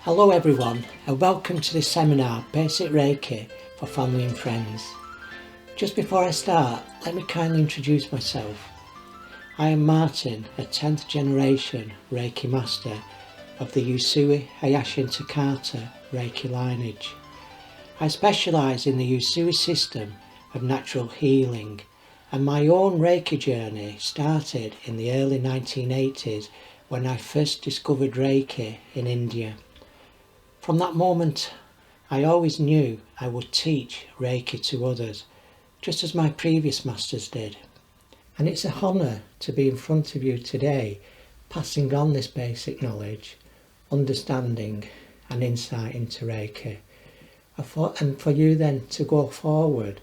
Hello everyone and welcome to this seminar, Basic Reiki for Family and Friends. Just before I start, let me kindly introduce myself. I am Martin, a 10th generation Reiki Master of the Usui Hayashin Takata Reiki lineage. I specialise in the Usui system of natural healing, and my own Reiki journey started in the early 1980s when I first discovered Reiki in India. From that moment, I always knew I would teach Reiki to others, just as my previous masters did. And it's an honour to be in front of you today, passing on this basic knowledge, understanding and insight into Reiki. And for you then to go forward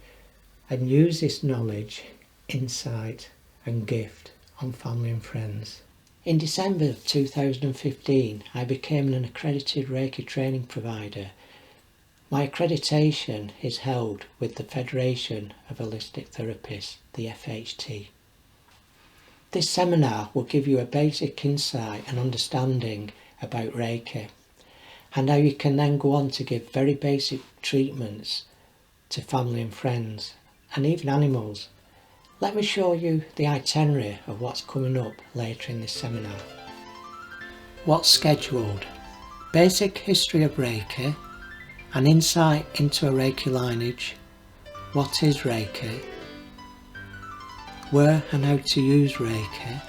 and use this knowledge, insight and gift on family and friends. In December of 2015, I became an accredited Reiki training provider. My accreditation is held with the Federation of Holistic Therapists, the FHT. This seminar will give you a basic insight and understanding about Reiki and how you can then go on to give very basic treatments to family and friends and even animals. Let me show you the itinerary of what's coming up later in this seminar. What's scheduled? Basic history of Reiki, an insight into a Reiki lineage, what is Reiki, where and how to use Reiki,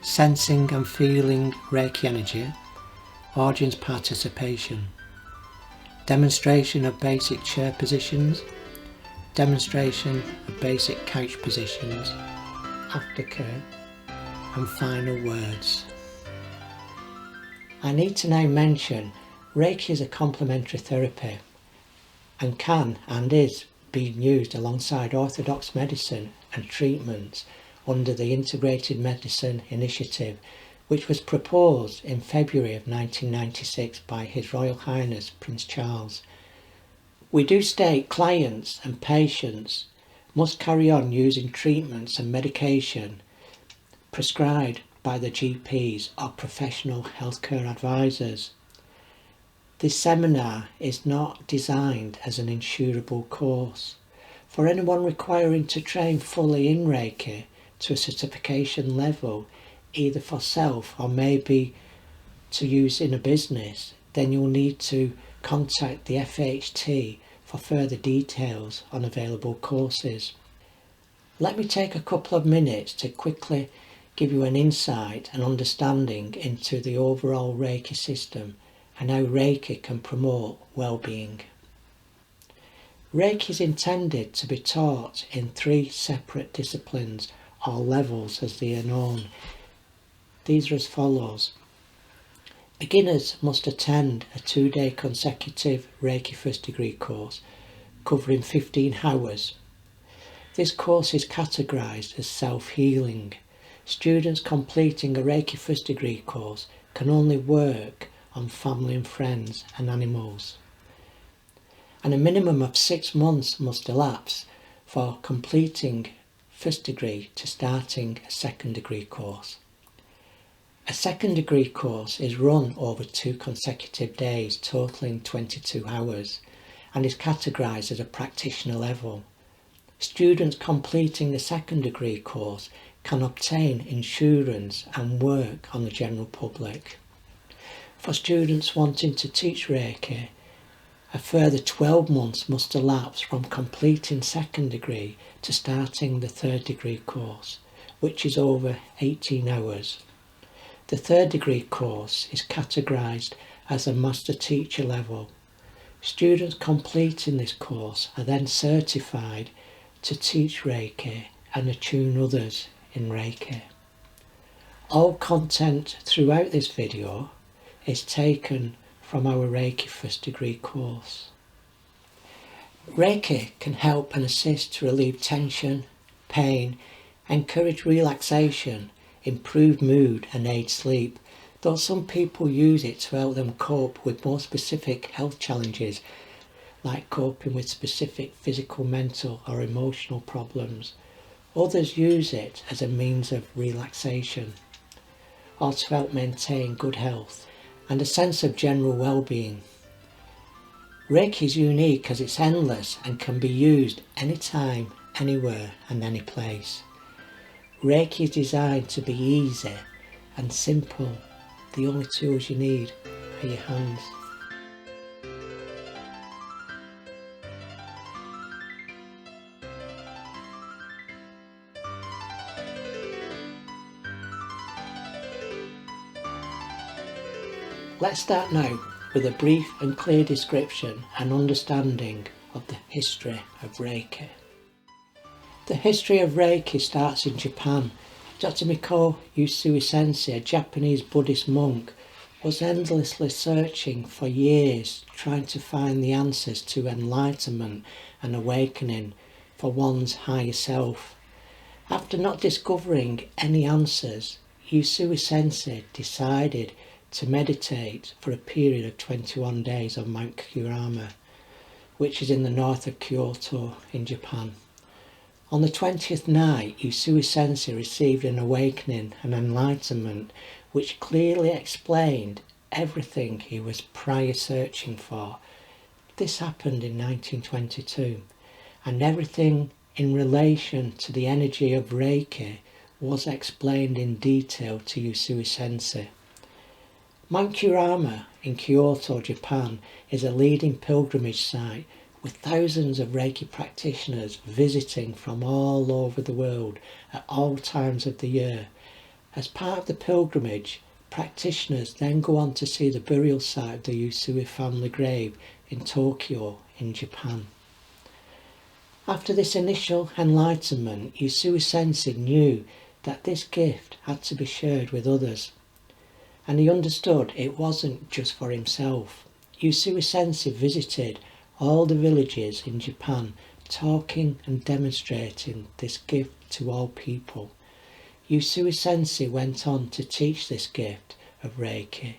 sensing and feeling Reiki energy, audience participation, demonstration of basic chair positions, demonstration of basic couch positions, aftercare and final words. I need to now mention Reiki is a complementary therapy and can and is being used alongside orthodox medicine and treatments under the Integrated Medicine Initiative, which was proposed in February of 1996 by His Royal Highness Prince Charles. We do state clients and patients must carry on using treatments and medication prescribed by the GPs or professional healthcare advisors. This seminar is not designed as an insurable course. For anyone requiring to train fully in Reiki to a certification level, either for self or maybe to use in a business, then you'll need to contact the FHT for further details on available courses. Let me take a couple of minutes to quickly give you an insight and understanding into the overall Reiki system and how Reiki can promote well-being. Reiki is intended to be taught in 3 separate disciplines or levels as they are known. These are as follows. Beginners must attend a 2-day consecutive Reiki first degree course covering 15 hours. This course is categorised as self-healing. Students completing a Reiki first degree course can only work on family and friends and animals. And a minimum of 6 months must elapse for completing first degree to starting a second degree course. A second degree course is run over 2 consecutive days totaling 22 hours and is categorised as a practitioner level. Students completing the second degree course can obtain insurance and work on the general public. For students wanting to teach Reiki, a further 12 months must elapse from completing second degree to starting the third degree course, which is over 18 hours. The third degree course is categorised as a master teacher level. Students completing this course are then certified to teach Reiki and attune others in Reiki. All content throughout this video is taken from our Reiki first degree course. Reiki can help and assist to relieve tension, pain, encourage relaxation, improve mood and aid sleep, though some people use it to help them cope with more specific health challenges like coping with specific physical, mental or emotional problems. Others use it as a means of relaxation or to help maintain good health. and a sense of general well-being. Reiki is unique as it's endless and can be used anytime, anywhere and any place. Reiki is designed to be easy and simple. The only tools you need are your hands. Let's start now with a brief and clear description and understanding of the history of Reiki. The history of Reiki starts in Japan. Dr. Miko Usui Sensei, a Japanese Buddhist monk, was endlessly searching for years, trying to find the answers to enlightenment and awakening for one's higher self. After not discovering any answers, Usui Sensei decided to meditate for a period of 21 days on Mount Kurama, which is in the north of Kyoto in Japan. On the 20th night, Usui Sensei received an awakening and enlightenment which clearly explained everything he was prior searching for. This happened in 1922, and everything in relation to the energy of Reiki was explained in detail to Usui Sensei. Mount Kurama in Kyoto, Japan is a leading pilgrimage site with thousands of Reiki practitioners visiting from all over the world at all times of the year. As part of the pilgrimage, practitioners then go on to see the burial site of the Usui family grave in Tokyo in Japan. After this initial enlightenment, Usui Sensei knew that this gift had to be shared with others. And he understood it wasn't just for himself. Usui Sensei visited all the villages in Japan, talking and demonstrating this gift to all people. Usui Sensei went on to teach this gift of Reiki,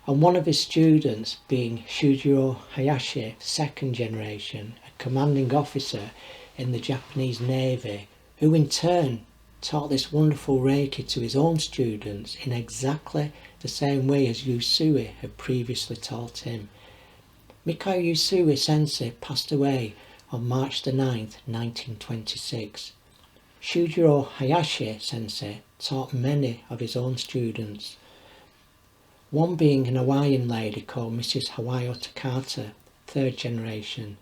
and one of his students, being Shujiro Hayashi, second generation, a commanding officer in the Japanese Navy, who in turn taught this wonderful Reiki to his own students in exactly the same way as Usui had previously taught him. Miko Usui Sensei passed away on March the 9th, 1926. Shujiro Hayashi Sensei taught many of his own students, one being an Hawaiian lady called Mrs. Hawayo Takata, third generation.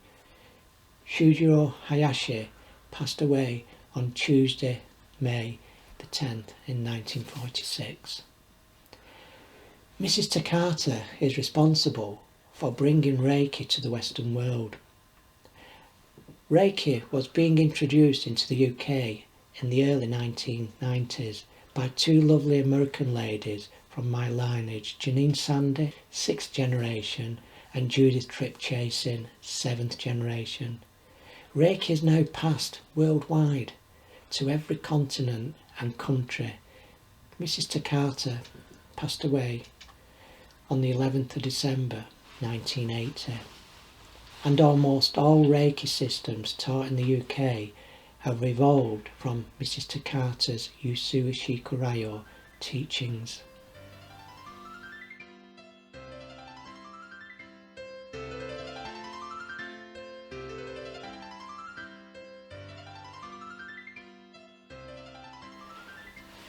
Shujiro Hayashi passed away on Tuesday, May the 10th in 1946. Mrs. Takata is responsible for bringing Reiki to the Western world. Reiki was being introduced into the UK in the early 1990s by two lovely American ladies from my lineage, Janine Sandy, 6th generation, and Judith Tripp Chasin, 7th generation. Reiki is now passed worldwide to every continent and country. Mrs. Takata passed away on the 11th of December 1980, and almost all Reiki systems taught in the UK have evolved from Mrs. Takata's Usui Shikurayo teachings.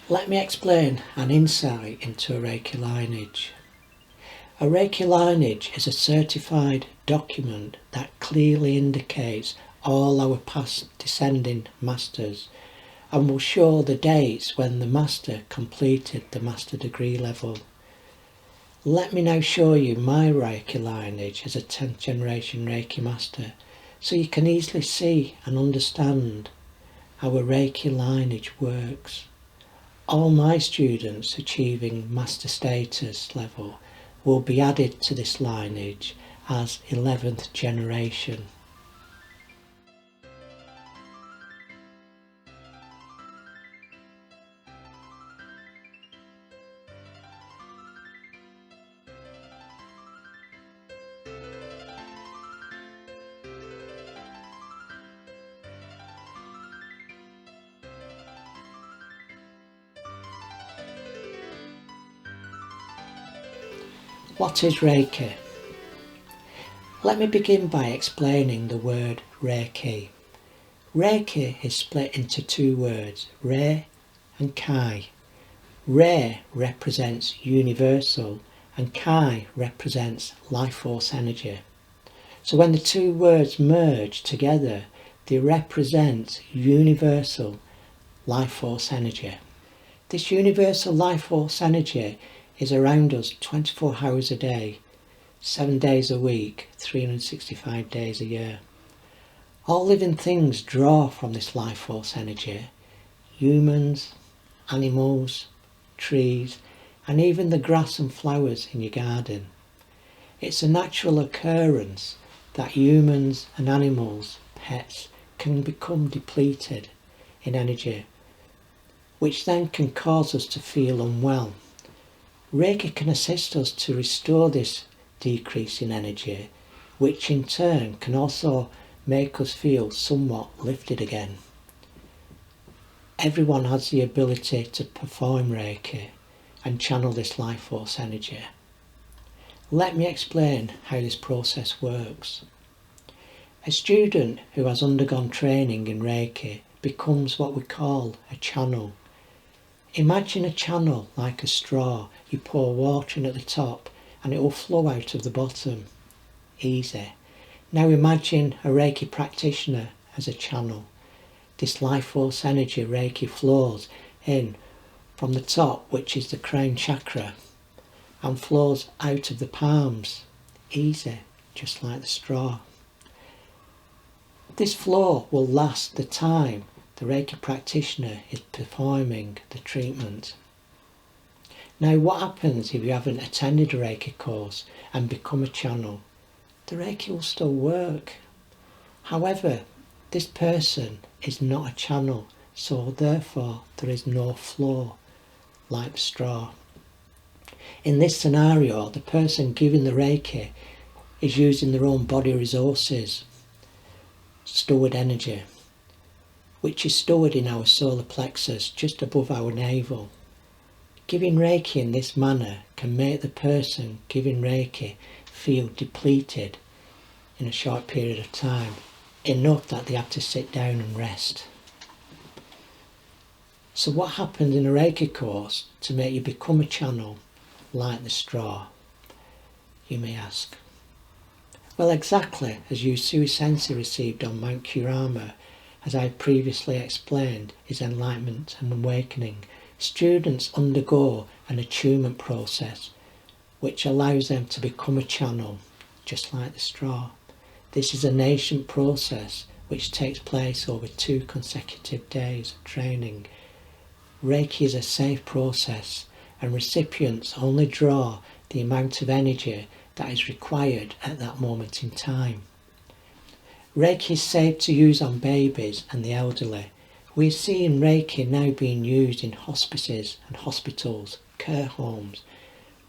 Let me explain an insight into a Reiki lineage. A Reiki lineage is a certified document that clearly indicates all our past descending masters and will show the dates when the master completed the master degree level. Let me now show you my Reiki lineage as a 10th generation Reiki master so you can easily see and understand how a Reiki lineage works. All my students achieving master status level will be added to this lineage as 11th generation. What is Reiki? Let me begin by explaining the word Reiki. Reiki is split into two words, Rei and Kai. Rei represents universal and Kai represents life force energy. So when the two words merge together, they represent universal life force energy. This universal life force energy is around us 24 hours a day, 7 days a week, 365 days a year. All living things draw from this life force energy. Humans, animals, trees, and even the grass and flowers in your garden. It's a natural occurrence that humans and animals, pets, can become depleted in energy, which then can cause us to feel unwell. Reiki can assist us to restore this decrease in energy, which in turn can also make us feel somewhat lifted again. Everyone has the ability to perform Reiki and channel this life force energy. Let me explain how this process works. A student who has undergone training in Reiki becomes what we call a channel. Imagine a channel like a straw. You pour water in at the top and it will flow out of the bottom. Easy. Now imagine a Reiki practitioner as a channel. This life force energy Reiki flows in from the top, which is the crown chakra, and flows out of the palms. Easy, just like the straw. This flow will last the time the Reiki practitioner is performing the treatment. Now what happens if you haven't attended a Reiki course and become a channel? The Reiki will still work. However, this person is not a channel, so therefore there is no flow like the straw. In this scenario, the person giving the Reiki is using their own body resources, stored energy, which is stored in our solar plexus just above our navel. Giving Reiki in this manner can make the person giving Reiki feel depleted in a short period of time, enough that they have to sit down and rest. So what happens in a Reiki course to make you become a channel like the straw, you may ask? Well, exactly as Usui Sensei received on Mount Kurama, as I previously explained, is enlightenment and awakening. Students undergo an attunement process which allows them to become a channel, just like the straw. This is a nascent process which takes place over 2 consecutive days of training. Reiki is a safe process and recipients only draw the amount of energy that is required at that moment in time. Reiki is safe to use on babies and the elderly. We are seeing Reiki now being used in hospices and hospitals, care homes.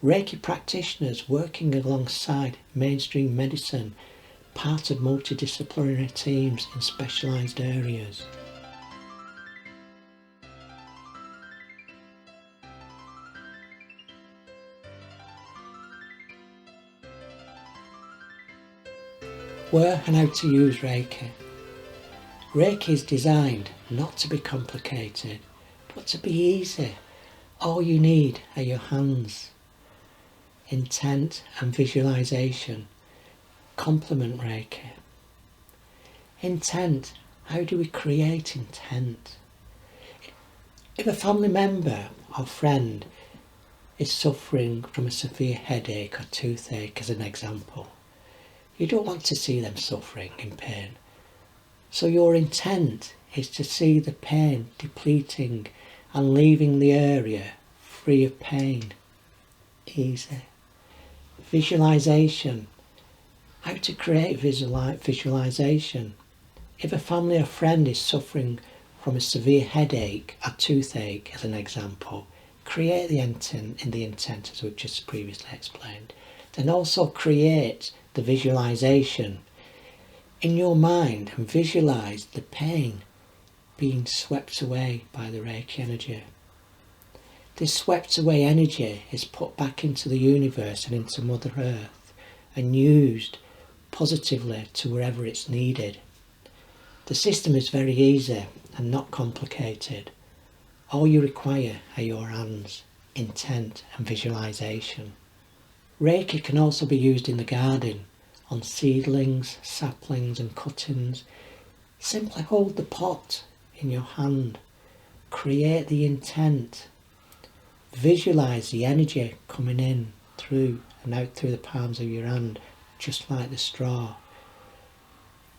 Reiki practitioners working alongside mainstream medicine, part of multidisciplinary teams in specialised areas. Where and how to use Reiki. Reiki is designed not to be complicated, but to be easy. All you need are your hands. Intent and visualization complement Reiki. Intent. How do we create intent? If a family member or friend is suffering from a severe headache or toothache, as an example, you don't want to see them suffering in pain. So your intent is to see the pain depleting and leaving the area free of pain. Easy. Visualization. How to create visualization. If a family or friend is suffering from a severe headache or toothache, as an example, create the intent as we've just previously explained. Then also create the visualization in your mind and visualize the pain being swept away by the Reiki energy. This swept away energy is put back into the universe and into Mother Earth and used positively to wherever it's needed. The system is very easy and not complicated. All you require are your hands, intent and visualization. Reiki can also be used in the garden, on seedlings, saplings and cuttings. Simply hold the pot in your hand, create the intent, visualise the energy coming in through and out through the palms of your hand, just like the straw.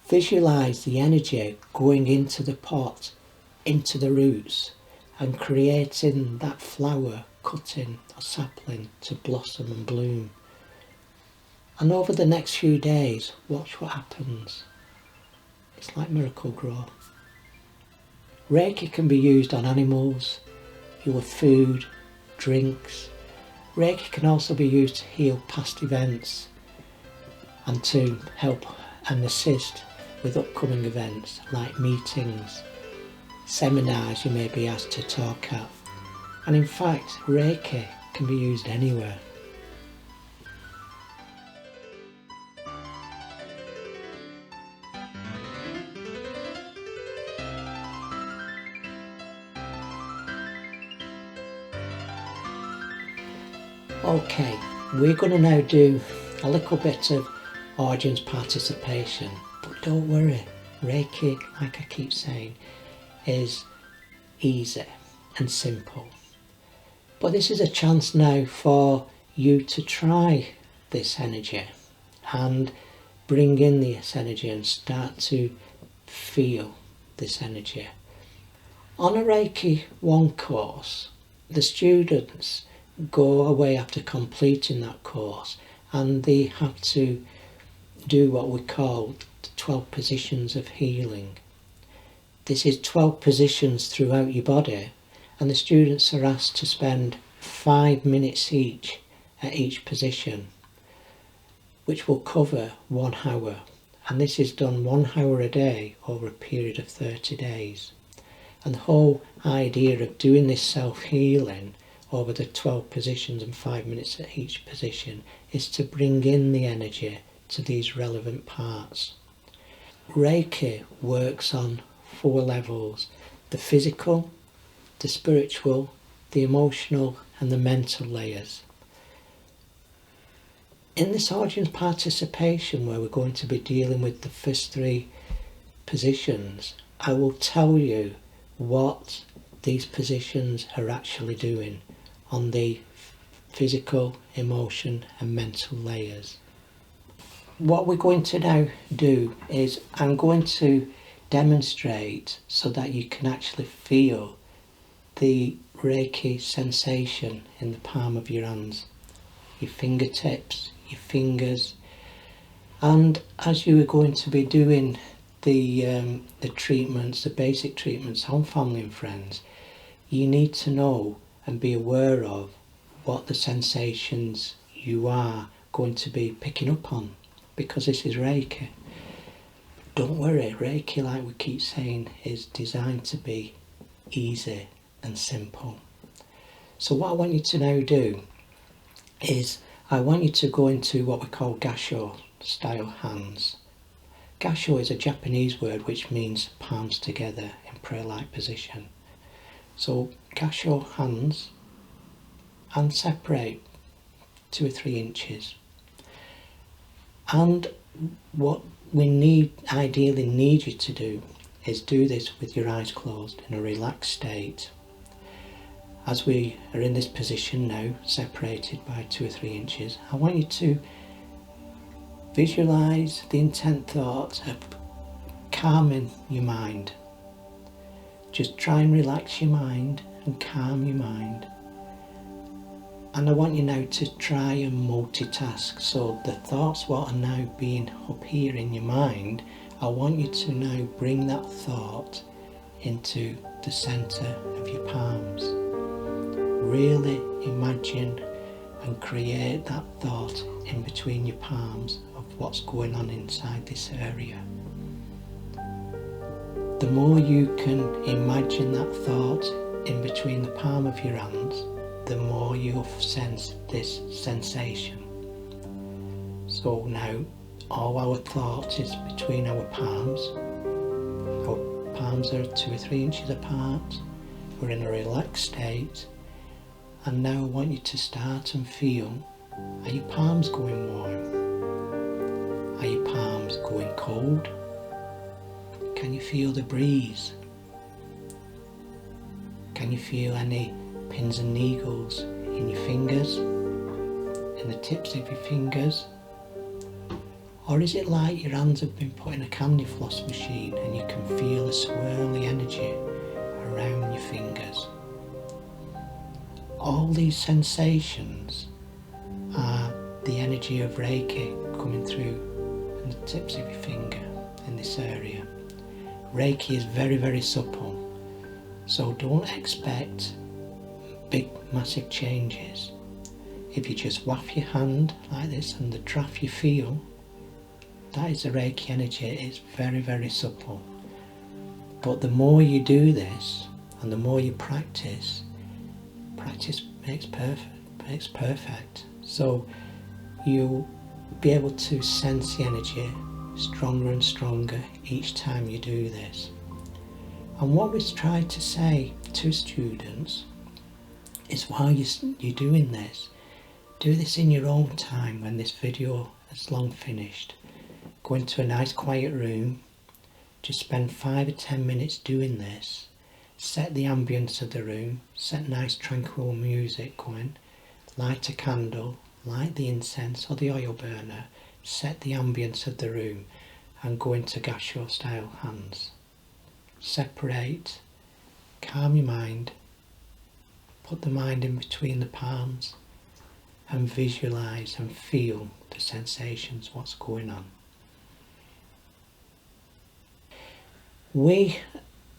Visualise the energy going into the pot, into the roots, and creating that flower, cutting or sapling to blossom and bloom. And over the next few days, watch what happens. It's like miracle grow. Reiki can be used on animals, your food, drinks. Reiki can also be used to heal past events and to help and assist with upcoming events like meetings, seminars you may be asked to talk at. And in fact, Reiki can be used anywhere. Okay, we're going to now do a little bit of audience participation, but don't worry, Reiki, like I keep saying, is easy and simple. But this is a chance now for you to try this energy and bring in this energy and start to feel this energy. On a Reiki 1 course, the students go away after completing that course and they have to do what we call the 12 positions of healing. This is 12 positions throughout your body, and the students are asked to spend 5 minutes each at each position, which will cover 1 hour, and this is done 1 hour a day over a period of 30 days. And the whole idea of doing this self-healing over the 12 positions and 5 minutes at each position is to bring in the energy to these relevant parts. Reiki works on 4 levels: the physical, the spiritual, the emotional and the mental layers. In this audience participation, where we're going to be dealing with the first 3 positions, I will tell you what these positions are actually doing on the physical, emotion and mental layers. What we're going to now do is I'm going to demonstrate so that you can actually feel the Reiki sensation in the palm of your hands, your fingertips, your fingers, and as you are going to be doing the treatments, the basic treatments on family and friends, you need to know and be aware of what the sensations you are going to be picking up on, because this is Reiki. Don't worry, Reiki, like we keep saying, is designed to be easy and simple. So what I want you to now do is I want you to go into what we call Gasho style hands. Gasho is a Japanese word which means palms together in prayer-like position. So Gasho hands and separate 2 or 3 inches. And what we ideally need you to do is do this with your eyes closed in a relaxed state. As we are in this position now, separated by 2 or 3 inches, I want you to visualise the intent thought of calming your mind. Just try and relax your mind and calm your mind. And I want you now to try and multitask. So the thoughts what are now being up here in your mind, I want you to now bring that thought into the centre of your palms. Really imagine and create that thought in between your palms of what's going on inside this area. The more you can imagine that thought in between the palm of your hands, the more you'll sense this sensation. So now all our thoughts is between our palms. Our palms are 2 or 3 inches apart. We're in a relaxed state. And now I want you to start and feel, are your palms going warm? Are your palms going cold? Can you feel the breeze? Can you feel any pins and needles in your fingers, in the tips of your fingers? Or is it like your hands have been put in a candy floss machine and you can feel the swirly energy around your fingers? All these sensations are the energy of Reiki coming through in the tips of your finger in this area. Reiki is very, very supple, so don't expect big massive changes. If you just waft your hand like this and the draft you feel, that is the Reiki energy. It's very, very supple. But the more you do this and the more you practice makes perfect. So you'll be able to sense the energy stronger and stronger each time you do this. And what we try to say to students is, while you're doing this, do this in your own time when this video is long finished. Go into a nice quiet room, just spend 5 or 10 minutes doing this. Set the ambience of the room, set nice tranquil music going, light a candle, light the incense or the oil burner, set the ambience of the room and go into Gasho style hands. Separate, calm your mind, put the mind in between the palms and visualise and feel the sensations, what's going on. We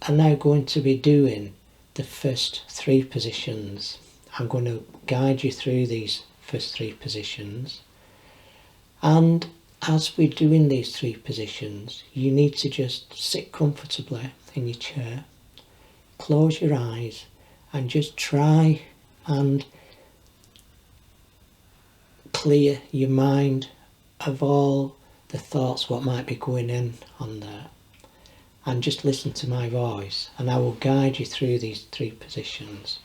are now going to be doing the first 3 positions. I'm going to guide you through these first 3 positions, and as we're doing these 3 positions, you need to just sit comfortably in your chair, close your eyes and just try and clear your mind of all the thoughts what might be going on there, and just listen to my voice and I will guide you through these 3 positions.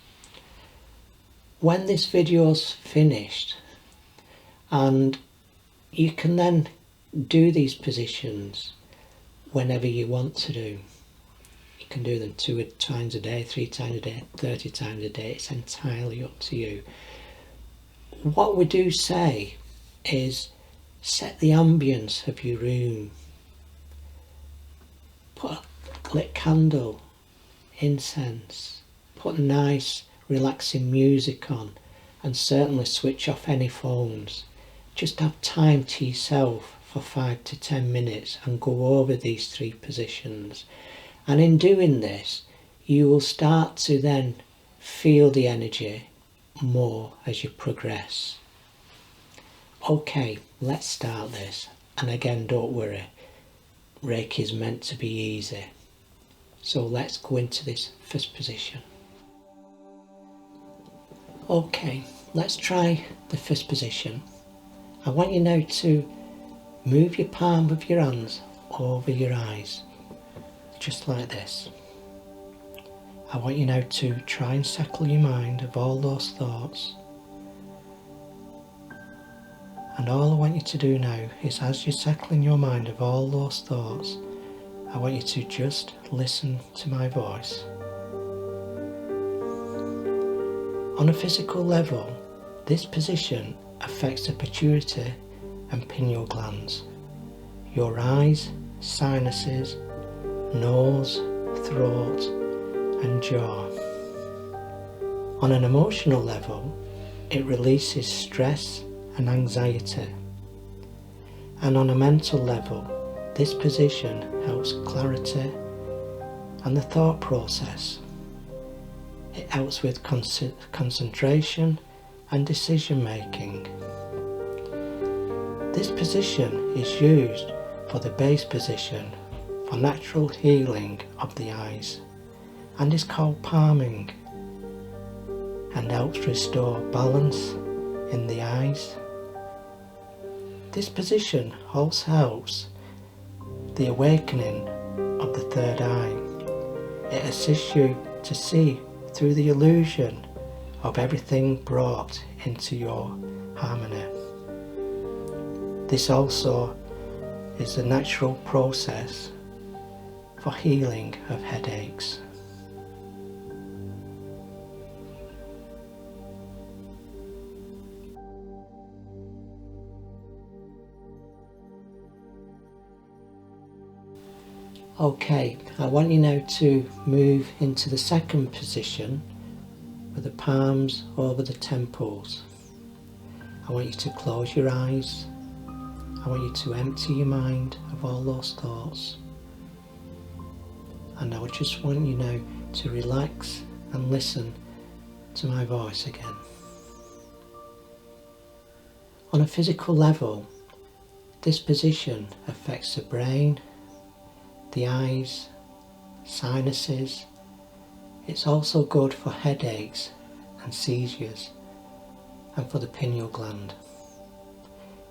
When this video's finished, and you can then do these positions whenever you want to do. You can do them 2 times a day, 3 times a day, 30 times a day. It's entirely up to you. What we do say is set the ambience of your room. Put a lit candle, incense, put nice relaxing music on, and certainly switch off any phones. Just have time to yourself for 5 to 10 minutes and go over these 3 positions. And in doing this, you will start to then feel the energy more as you progress. Okay, let's start this. And again, don't worry, Reiki is meant to be easy. So let's go into this first position. Okay, let's try the first position. I want you now to move your palm of your hands over your eyes, just like this. I want you now to try and settle your mind of all those thoughts. And all I want you to do now is, as you're settling your mind of all those thoughts, I want you to just listen to my voice. On a physical level, this position affects the pituitary and pineal glands, your eyes, sinuses, nose, throat and jaw. On an emotional level, it releases stress and anxiety. And on a mental level, this position helps clarity and the thought process. It helps with concentration and decision making. This position is used for the base position for natural healing of the eyes and is called palming. and helps restore balance in the eyes. This position also helps the awakening of the third eye. It assists you to see through the illusion of everything brought into your harmony. This also is the natural process for healing of headaches. Okay, I want you now to move into the second position with the palms over the temples. I want you to close your eyes. I want you to empty your mind of all those thoughts. And I just want you now to relax and listen to my voice again. On a physical level, this position affects the brain, the eyes, sinuses. It's also good for headaches and seizures and for the pineal gland.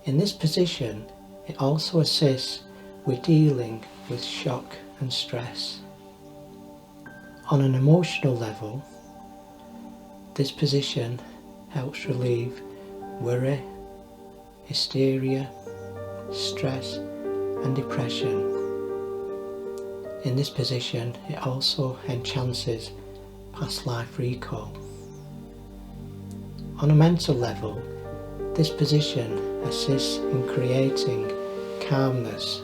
In this position, it also assists with dealing with shock and stress. On an emotional level, this position helps relieve worry, hysteria, stress and depression. In this position, it also enhances past life recall. On a mental level, this position assists in creating calmness,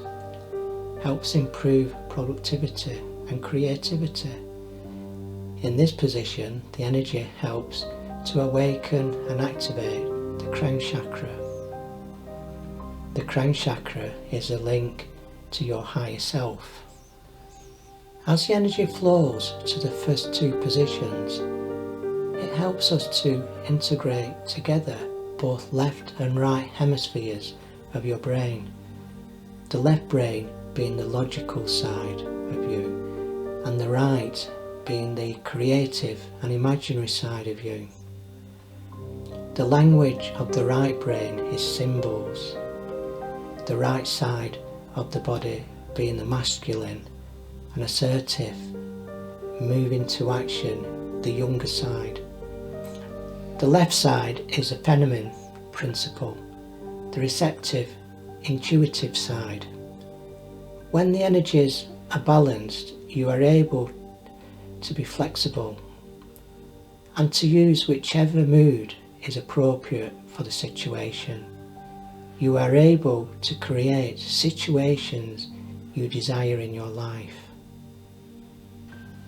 helps improve productivity and creativity. In this position, the energy helps to awaken and activate the crown chakra. The crown chakra is a link to your higher self. As the energy flows to the first two positions, it helps us to integrate together both left and right hemispheres of your brain. The left brain being the logical side of you, and the right being the creative and imaginary side of you. The language of the right brain is symbols, the right side of the body being the masculine and assertive, moving to action, the younger side. The left side is a feminine principle, the receptive, intuitive side. When the energies are balanced, you are able to be flexible and to use whichever mood is appropriate for the situation. You are able to create situations you desire in your life.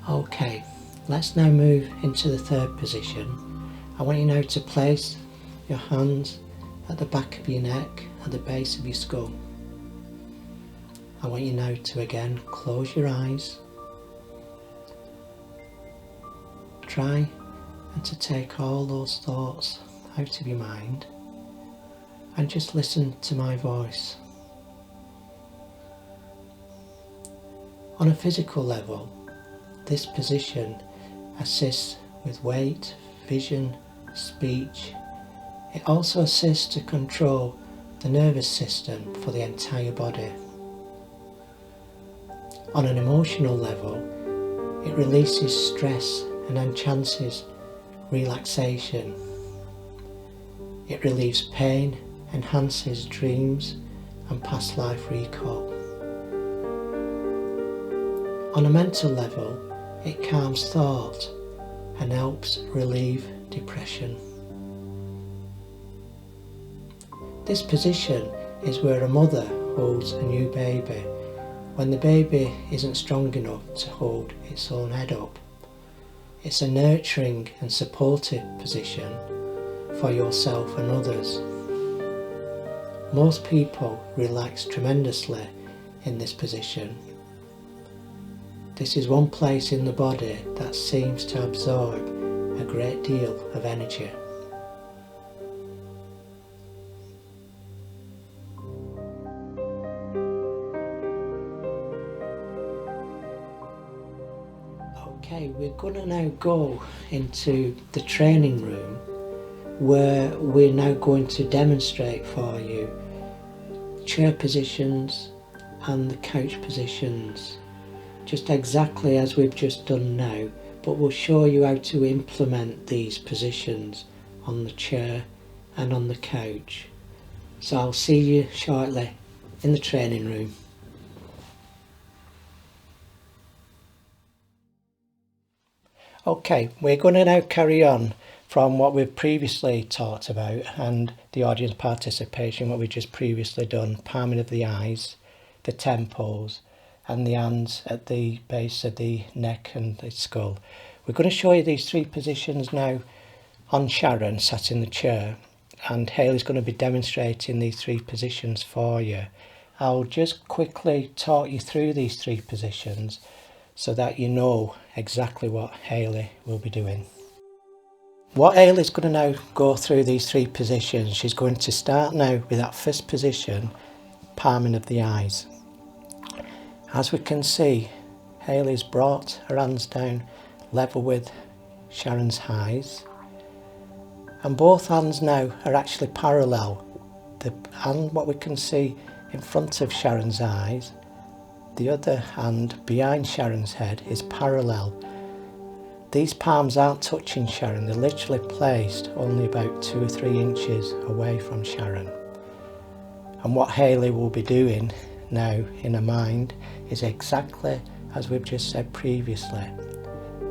Okay, let's now move into the third position. I want you now to place your hands at the back of your neck, at the base of your skull. I want you now to again close your eyes. Try and to take all those thoughts out of your mind and just listen to my voice. On a physical level, this position assists with weight, vision, speech. It also assists to control the nervous system for the entire body. On an emotional level, it releases stress and enhances relaxation. It relieves pain, enhances dreams and past life recall. On a mental level, it calms thought and helps relieve depression. This position is where a mother holds a new baby when the baby isn't strong enough to hold its own head up. It's a nurturing and supportive position for yourself and others. Most people relax tremendously in this position. This is one place in the body that seems to absorb a great deal of energy. Okay, we're going to now go into the training room where we're now going to demonstrate for you chair positions and the couch positions, just exactly as we've just done now, but we'll show you how to implement these positions on the chair and on the couch. So I'll see you shortly in the training room. Okay, we're going to now carry on from what we've previously talked about and the audience participation, what we've just previously done, palming of the eyes, the temples and the hands at the base of the neck and the skull. We're going to show you these three positions now on Sharon sat in the chair, and Hayley's going to be demonstrating these three positions for you. I'll just quickly talk you through these three positions so that you know exactly what Hayley will be doing. What Hayley's going to now go through these three positions. She's going to start now with that first position, palming of the eyes. As we can see, Hayley's brought her hands down level with Sharon's eyes, and both hands now are actually parallel. The hand, what we can see in front of Sharon's eyes, the other hand behind Sharon's head is parallel. These palms aren't touching Sharon, they're literally placed only about 2 or 3 inches away from Sharon. And what Hayley will be doing now in her mind is exactly as we've just said previously.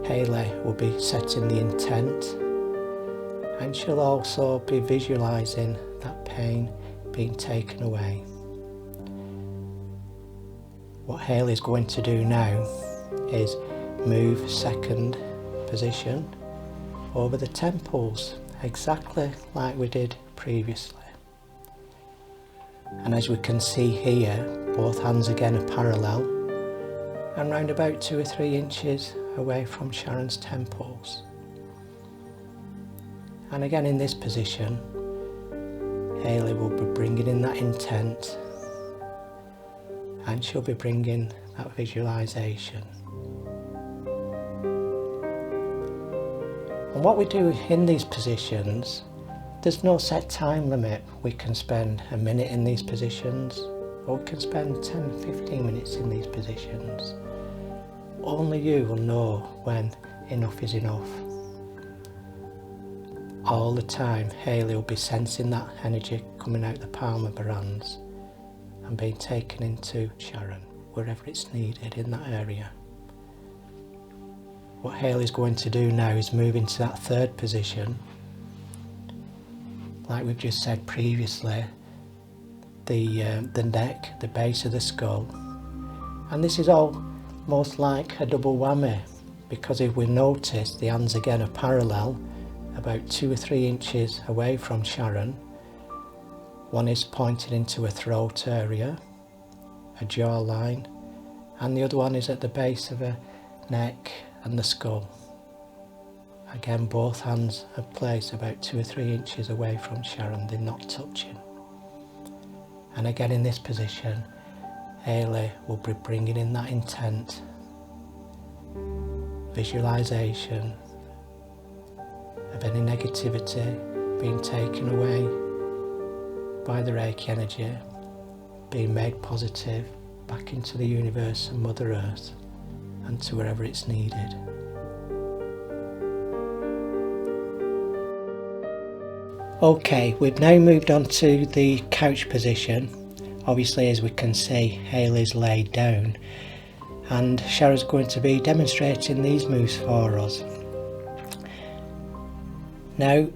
Hayley will be setting the intent, and she'll also be visualising that pain being taken away. What Hayley's going to do now is move second position over the temples, exactly like we did previously. And as we can see here, both hands again are parallel and round about 2 or 3 inches away from Sharon's temples. And again in this position, Hayley will be bringing in that intent, and she'll be bringing that visualisation. And what we do in these positions, there's no set time limit. We can spend a minute in these positions, or we can spend 10-15 minutes in these positions. Only you will know when enough is enough. All the time, Hayley will be sensing that energy coming out the palm of her hands and being taken into Sharon, wherever it's needed in that area. What Hayley's going to do now is move into that third position. Like we've just said previously, the neck, the base of the skull. And this is almost like a double whammy, because if we notice, the hands again are parallel, about 2 or 3 inches away from Sharon. One is pointed into a throat area, a jawline, and the other one is at the base of her neck and the skull. Again, both hands are placed about 2 or 3 inches away from Sharon, they're not touching. And again in this position, Hayley will be bringing in that intent, visualisation of any negativity being taken away by the Reiki energy, being made positive back into the universe and Mother Earth and to wherever it's needed. Okay, we've now moved on to the couch position. Obviously, as we can see, Hayley's laid down, and Sharon's going to be demonstrating these moves for us. Now,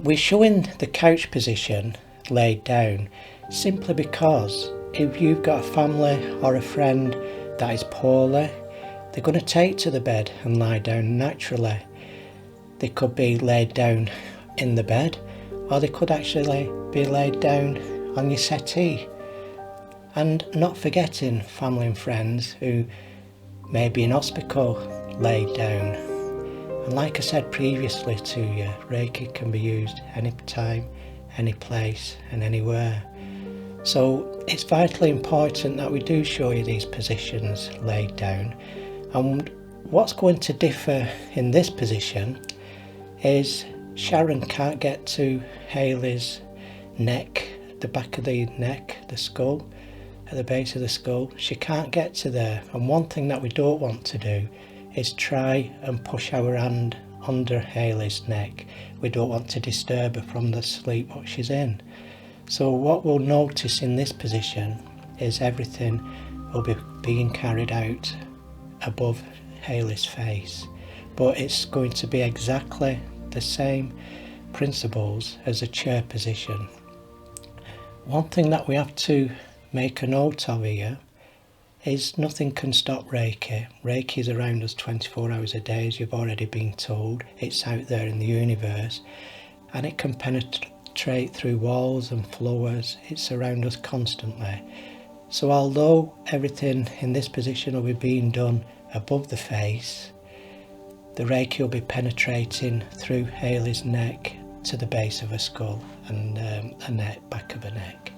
we're showing the couch position laid down simply because if you've got a family or a friend that is poorly, they're going to take to the bed and lie down naturally. They could be laid down in the bed, or they could actually be laid down on your settee. And not forgetting family and friends who may be in hospital laid down. And like I said previously to you, Reiki can be used anytime, any place and anywhere. So it's vitally important that we do show you these positions laid down. And what's going to differ in this position is Sharon can't get to Hayley's neck, the back of the neck, the skull, at the base of the skull. She can't get to there, and one thing that we don't want to do is try and push our hand under Hayley's neck. We don't want to disturb her from the sleep what she's in. So what we'll notice in this position is everything will be being carried out above Hayley's face, but it's going to be exactly the same principles as a chair position. One thing that we have to make a note of here is nothing can stop Reiki. Reiki is around us 24 hours a day, as you've already been told. It's out there in the universe, and it can penetrate through walls and floors. It's around us constantly. So although everything in this position will be being done above the face, the Reiki will be penetrating through Hayley's neck to the base of her skull and a neck, back of her neck.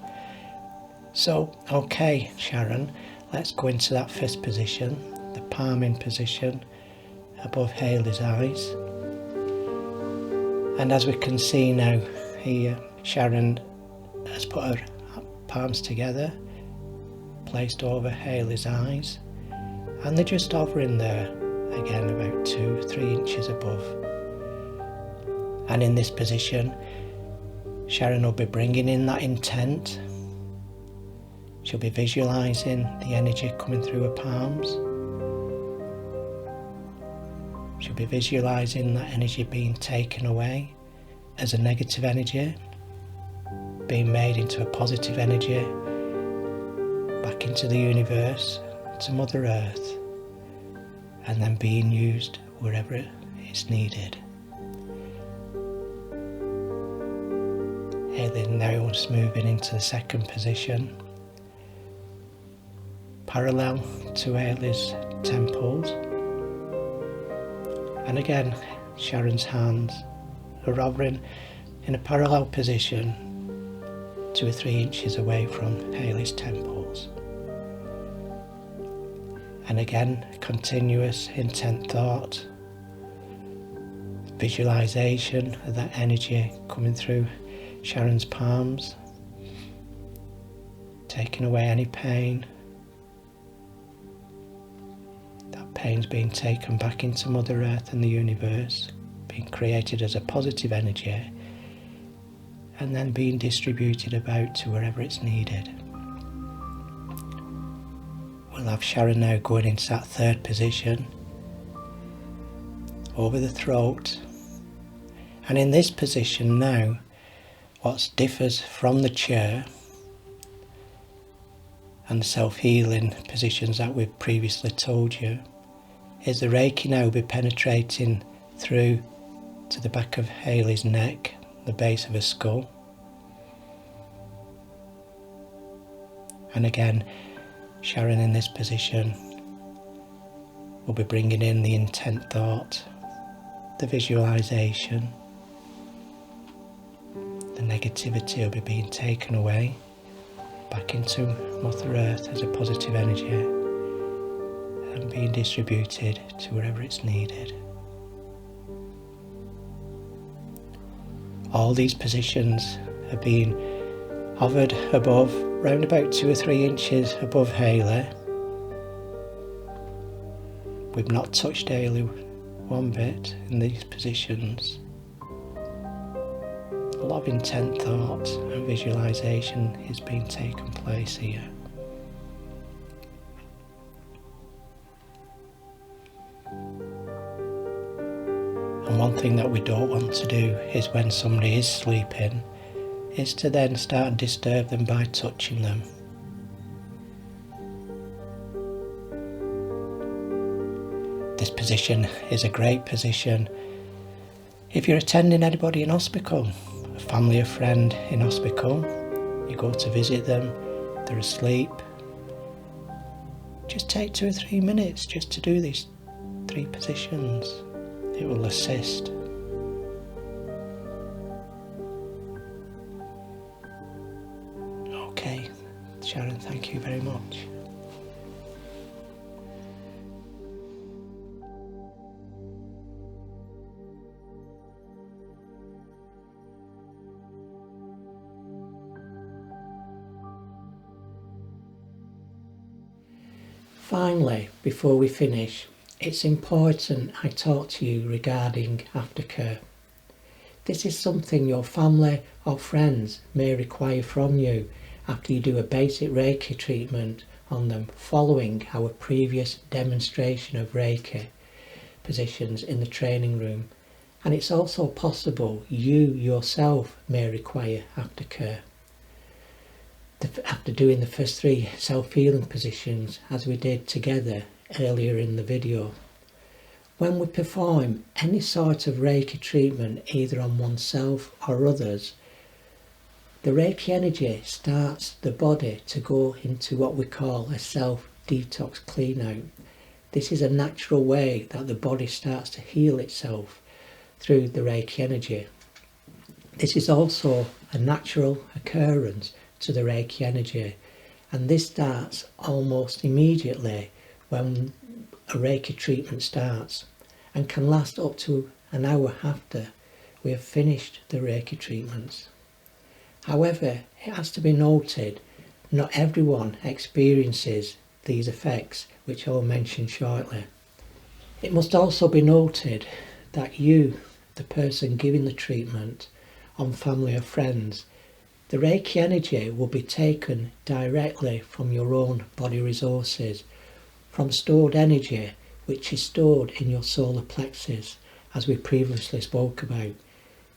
So, okay, Sharon, let's go into that fist position, the palming position above Hayley's eyes. And as we can see now here, Sharon has put her palms together, placed over Hayley's eyes, and they're just hovering there, again about 2-3 inches above. And in this position, Sharon will be bringing in that intent. She'll be visualising the energy coming through her palms. She'll be visualising that energy being taken away as a negative energy, being made into a positive energy, back into the universe, to Mother Earth, and then being used wherever it's needed. Hayley now is moving into the second position, parallel to Hayley's temples, and again Sharon's hands are hovering in a parallel position 2 or 3 inches away from Hayley's temples. And again, continuous intent thought, visualization of that energy coming through Sharon's palms, taking away any pain. That pain's being taken back into Mother Earth and the universe, being created as a positive energy, and then being distributed about to wherever it's needed. We'll have Sharon now going into that third position, over the throat. And in this position now, what differs from the chair and the self-healing positions that we've previously told you is the Reiki now will be penetrating through to the back of Hayley's neck, the base of her skull. And again, Sharon in this position will be bringing in the intent thought, the visualization. The negativity will be being taken away back into Mother Earth as a positive energy and being distributed to wherever it's needed. All these positions are being hovered above, round about 2 or 3 inches above Hayley. We've not touched Hayley one bit in these positions. A lot of intent thought and visualization is being taken place here. And one thing that we don't want to do is when somebody is sleeping, is to then start and disturb them by touching them. This position is a great position if you're attending anybody in hospital, a family or friend in hospital, you go to visit them, they're asleep. Just take 2 or 3 minutes just to do these 3 positions. It will assist. Okay, Sharon, thank you very much. Finally, before we finish, it's important I talk to you regarding aftercare. This is something your family or friends may require from you after you do a basic Reiki treatment on them following our previous demonstration of Reiki positions in the training room, and it's also possible you yourself may require aftercare after doing the first 3 self-healing positions as we did together earlier in the video. When we perform any sort of Reiki treatment either on oneself or others, the Reiki energy starts the body to go into what we call a self-detox clean-out. This is a natural way that the body starts to heal itself through the Reiki energy. This is also a natural occurrence to the Reiki energy, and this starts almost immediately when a Reiki treatment starts and can last up to an hour after we have finished the Reiki treatments. However, it has to be noted, not everyone experiences these effects, which I'll mention shortly. It must also be noted that you, the person giving the treatment, on family or friends, the Reiki energy will be taken directly from your own body resources, from stored energy which is stored in your solar plexus, as we previously spoke about.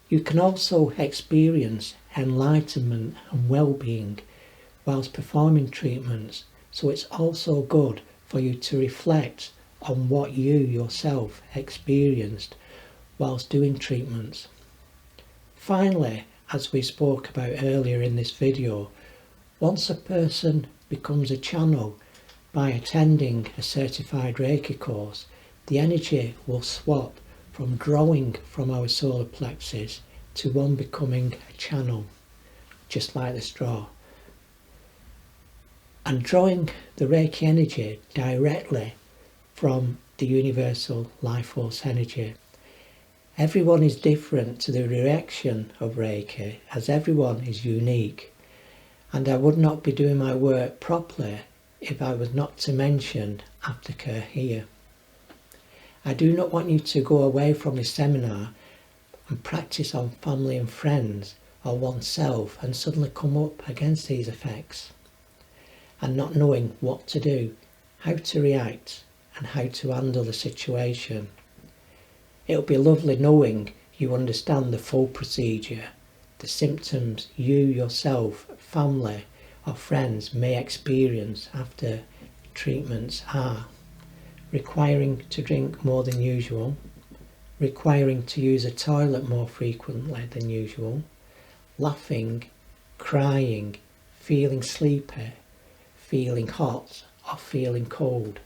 You can also experience enlightenment and well-being whilst performing treatments, so it's also good for you to reflect on what you yourself experienced whilst doing treatments. Finally, as we spoke about earlier in this video, once a person becomes a channel by attending a certified Reiki course, the energy will swap from drawing from our solar plexus to one becoming a channel, just like the straw, and drawing the Reiki energy directly from the universal life force energy. Everyone is different to the reaction of Reiki, as everyone is unique, and I would not be doing my work properly if I was not to mention aftercare here. I do not want you to go away from this seminar and practice on family and friends or oneself and suddenly come up against these effects and not knowing what to do, how to react and how to handle the situation. It'll be lovely knowing you understand the full procedure, the symptoms you yourself, family or friends may experience after treatments are requiring to drink more than usual, requiring to use a toilet more frequently than usual, laughing, crying, feeling sleepy, feeling hot or feeling cold.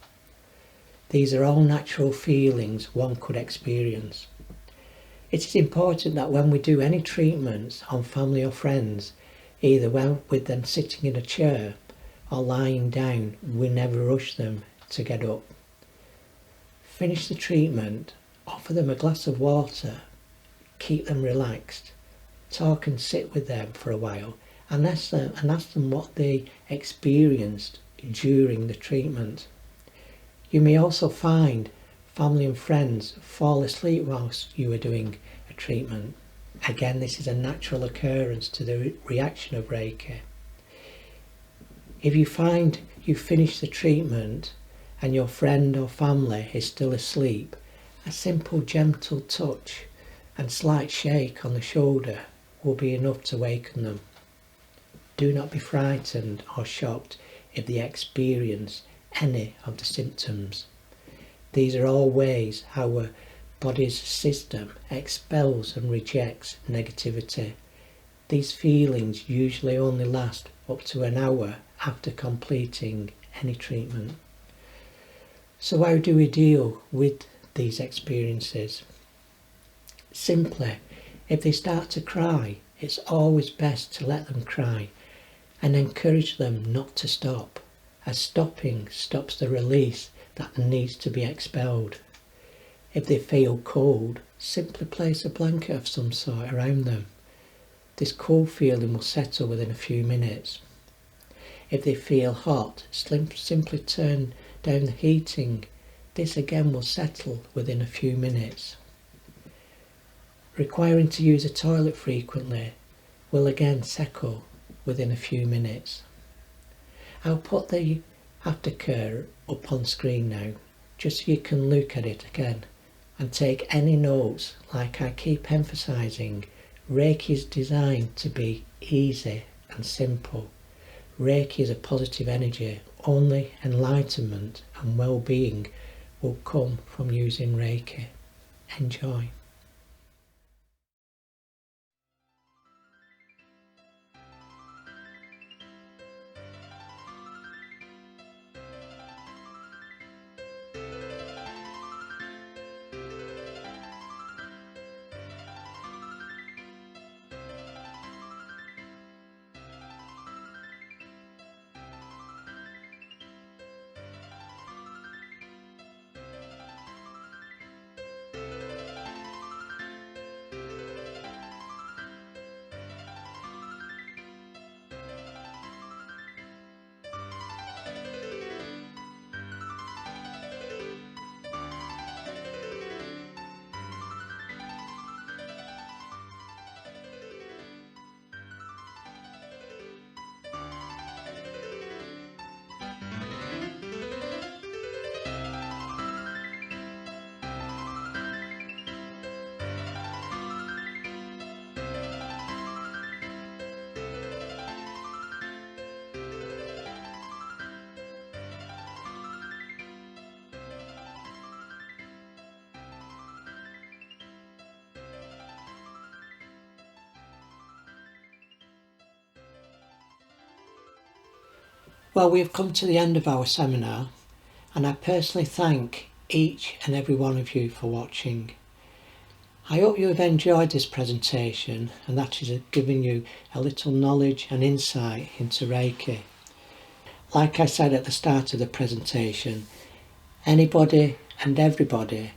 These are all natural feelings one could experience. It is important that when we do any treatments on family or friends, either with them sitting in a chair or lying down, we never rush them to get up. Finish the treatment, offer them a glass of water, keep them relaxed, talk and sit with them for a while and ask them what they experienced during the treatment. You may also find family and friends fall asleep whilst you are doing a treatment. Again, this is a natural occurrence to the reaction of Reiki. If you find you finish the treatment and your friend or family is still asleep, a simple gentle touch and slight shake on the shoulder will be enough to waken them. Do not be frightened or shocked if they experience any of the symptoms. These are all ways our body's system expels and rejects negativity. These feelings usually only last up to an hour after completing any treatment. So how do we deal with these experiences? Simply, if they start to cry, it's always best to let them cry and encourage them not to stop, as stopping stops the release that needs to be expelled. If they feel cold, simply place a blanket of some sort around them. This cold feeling will settle within a few minutes. If they feel hot, simply turn down the heating. This again will settle within a few minutes. Requiring to use a toilet frequently will again settle within a few minutes. I'll put the aftercare up on screen now, just so you can look at it again and take any notes. Like I keep emphasising, Reiki is designed to be easy and simple. Reiki is a positive energy. Only enlightenment and well-being will come from using Reiki. Enjoy. Well, we've come to the end of our seminar, and I personally thank each and every one of you for watching. I hope you have enjoyed this presentation and that is giving you a little knowledge and insight into Reiki. Like I said at the start of the presentation, anybody and everybody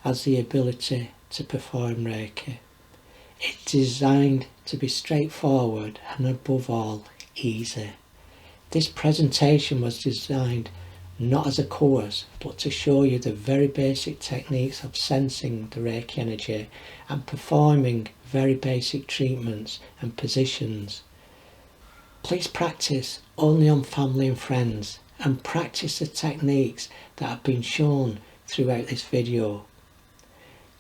has the ability to perform Reiki. It's designed to be straightforward and above all easy. This presentation was designed not as a course, but to show you the very basic techniques of sensing the Reiki energy and performing very basic treatments and positions. Please practice only on family and friends, and practice the techniques that have been shown throughout this video.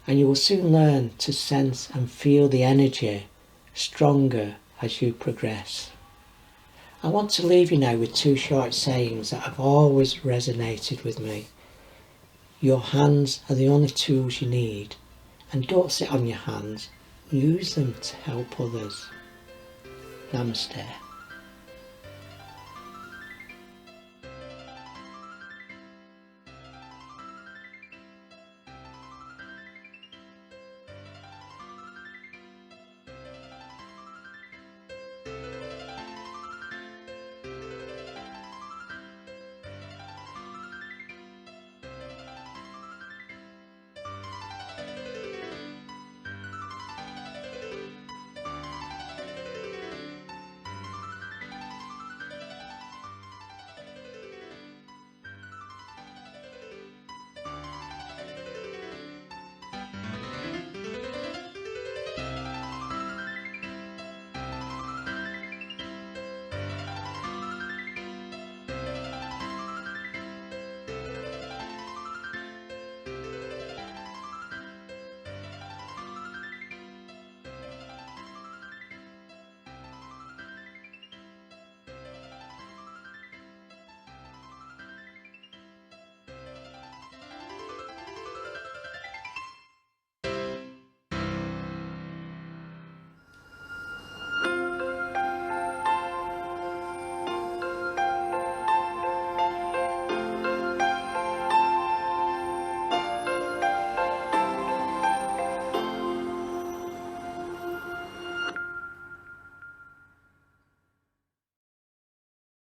And you will soon learn to sense and feel the energy stronger as you progress. I want to leave you now with two short sayings that have always resonated with me. Your hands are the only tools you need, and don't sit on your hands, use them to help others. Namaste.